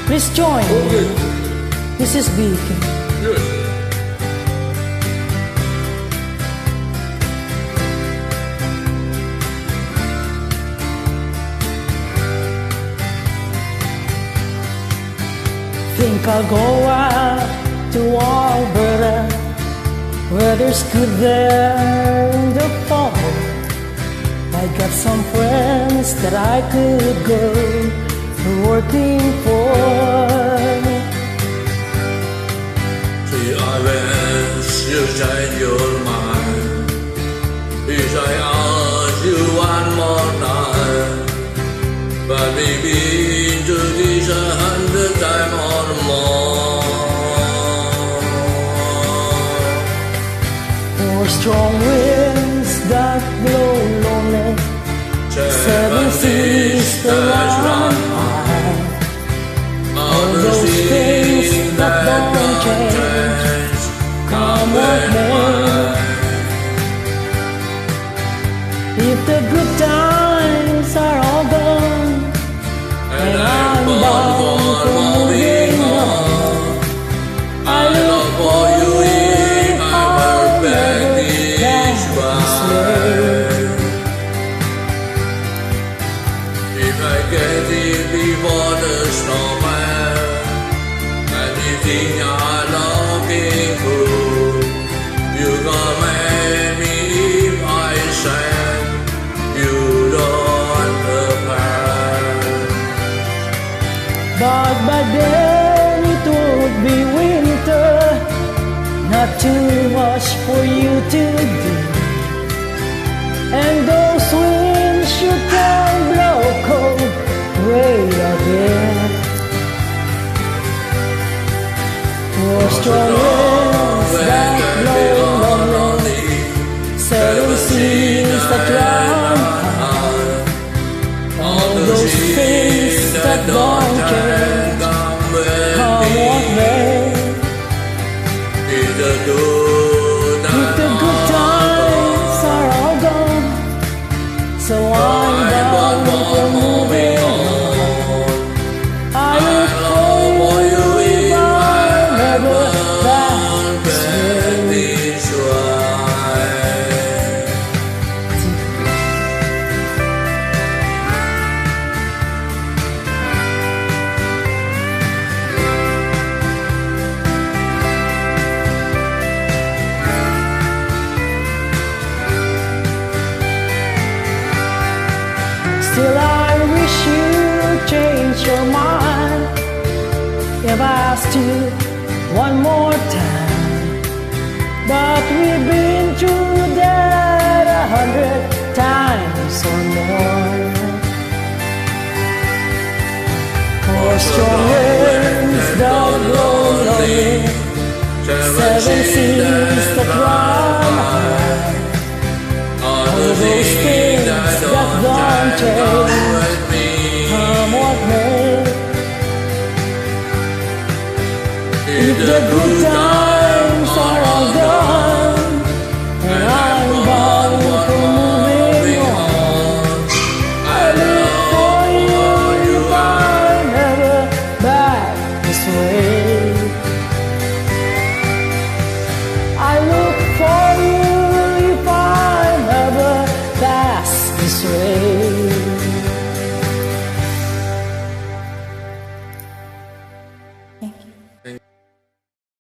Please join me. This is Beacon. Yes. Think I'll go out to Alberta, where there's good there in the fall. I got some friends that I could go working for. See, I wish you change your mind. If I ask you one more time, but maybe to this 100 times or more. For strong winds that blow lonely, 7 seas that run high, all those things that don't change, come what may. If the good times are all gone, and I'm bound for moving on, I look for you in our baggage way. If I get it before the snowman, anything I'm looking for, you gon' make me if I send you don't apart. But by then it would be winter, not too much for you to do, and those winds you can blow cold way out there. For strong winds that blow lonely, 7 seas that run high, all those things that don't change, come what may. If the good times are all gone, so I'm bound for moving on. I look for you if I'm ever back this way. Still I wish you'd change your mind if I asked you one more time. But we've been through that 100 times or more. For strong winds that blow lonely, 7 seas that run high, all those things that don't change, come what may. If the good times